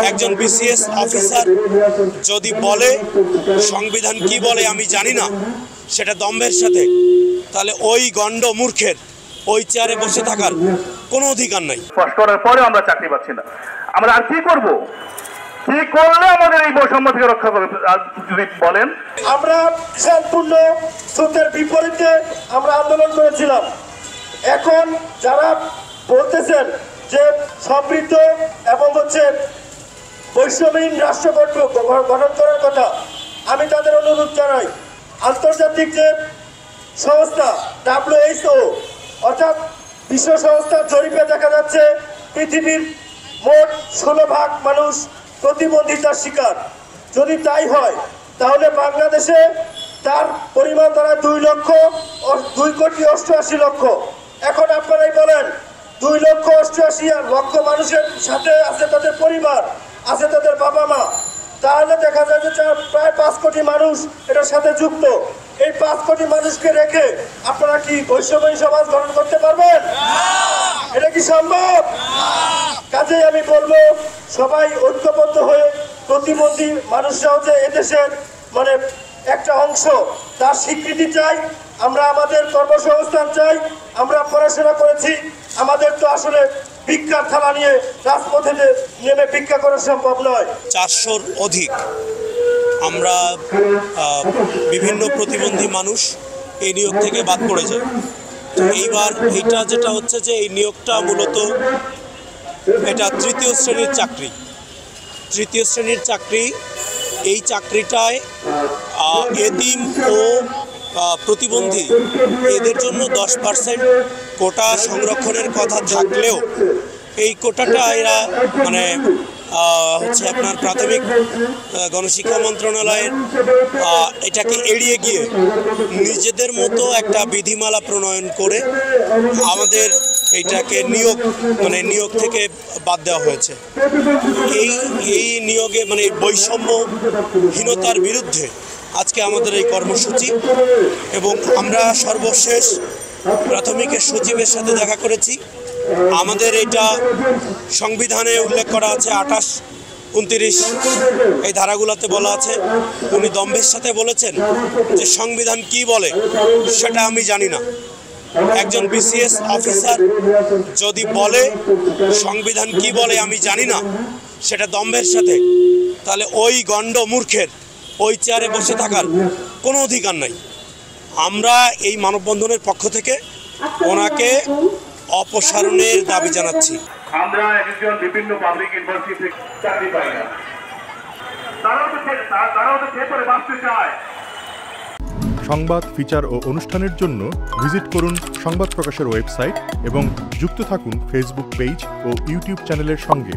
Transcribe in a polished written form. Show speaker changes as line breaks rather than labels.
একজন BCS officer যদি বলে সংবিধান কি বলে আমি জানি না, সেটা দম্ভের সাথে, তাহলে ওই গণ্ড মূর্খের ওই চেয়ারে বসে থাকার কোনো অধিকার নাই।
পাস করার পরে আমরা চাকরি পাচ্ছি না, আমরা আর কি করব? কি করলে আমাদের এই বৈষম্য থেকে রক্ষা করবে যদি বলেন?
আমরা শান্তপূর্ণ স্রোতের বিপরীতে আমরা আন্দোলন করেছিলাম। এখন যারা বলতেছেন যে সমৃদ্ধ এবং বৈষম্যহীন রাষ্ট্র গঠন করার কথা, আমি তাদের অনুরোধ জানাই, আন্তর্জাতিক যে সংস্থা WHO অর্থাৎ বিশ্ব সংস্থার জরিপে দেখা যাচ্ছে পৃথিবীর মোট 16% মানুষ প্রতিবন্ধিতার শিকার। যদি তাই হয় তাহলে বাংলাদেশে তার পরিমাণ দাঁড়ায় 2,88,00,000। এখন আপনারাই বলেন, 2,88,00,000 মানুষের সাথে আছে তাদের পরিবার, আছে তাদের বাবা মা, তাহলে দেখা যায় যে প্রায় 5 কোটি মানুষ এটার সাথে যুক্ত। এই 5 কোটি মানুষকে রেখে আপনারা কি বৈষম্যহীন সমাজ গঠন করতে পারবেন? এটা কি সম্ভব? কাজেই আমি বলবো, সবাই ঐক্যবদ্ধ হয়ে প্রতিবন্ধী মানুষরাও যে এদেশের একটা অংশ, তার স্বীকৃতি চাই। আমরা আমাদের কর্মসংস্থান চাই। আমরা পড়াশোনা করেছি, আমাদের তো আসলে ভিক্ষার থালা নিয়ে রাজপথে নেমে ভিক্ষা করা সম্ভব নয়।
400-র অধিক আমরা বিভিন্ন প্রতিবন্ধী মানুষ এই নিয়োগ থেকে বাদ পড়ে যায়। তো এইবার এইটা যেটা হচ্ছে যে এই নিয়োগটা মূলত এটা তৃতীয় শ্রেণীর চাকরি। এই চাকরিটায় এতিম ও প্রতিবন্ধী এদের জন্য 10% কোটা সংরক্ষণের কথা থাকলেও এই কোটাটা এরা আপনার প্রাথমিক গণশিক্ষা মন্ত্রণালয়ের এটাকে এড়িয়ে গিয়ে নিজেদের মতো একটা বিধিমালা প্রণয়ন করে আমাদের এইটাকে নিয়োগ থেকে বাদ দেওয়া হয়েছে। এই নিয়োগে বৈষম্যহীনতার বিরুদ্ধে আজকে আমাদের এই কর্মসূচি। এবং আমরা সর্বশেষ প্রাথমিকের সচিবের সাথে দেখা করেছি। আমাদের এটা সংবিধানে উল্লেখ করা আছে, 28, 29 এই ধারাগুলোতে বলা আছে। উনি দম্ভের সাথে বলেছেন যে সংবিধান কি বলে সেটা আমি জানি না। একজন বিসিএস অফিসার যদি বলে সংবিধান কি বলে আমি জানি না, সেটা দম্ভের সাথে, তাহলে ওই গণ্ড মূর্খের ওই চেয়ারে বসে থাকার কোনো অধিকার নাই। আমরা এই মানববন্ধনের পক্ষ থেকে ওনাকে অপসারণের দাবি জানাচ্ছি।
আমরা একজন বিভিন্ন পাবলিক ইউনিভার্সিটি থেকে চাকরি পাই না, তারাও তো পেপারে বাঁচতে চায়।
সংবাদ, ফিচার ও অনুষ্ঠানের জন্য ভিজিট করুন সংবাদ প্রকাশের ওয়েবসাইট এবং যুক্ত থাকুন ফেসবুক পেজ ও ইউটিউব চ্যানেলের সঙ্গে।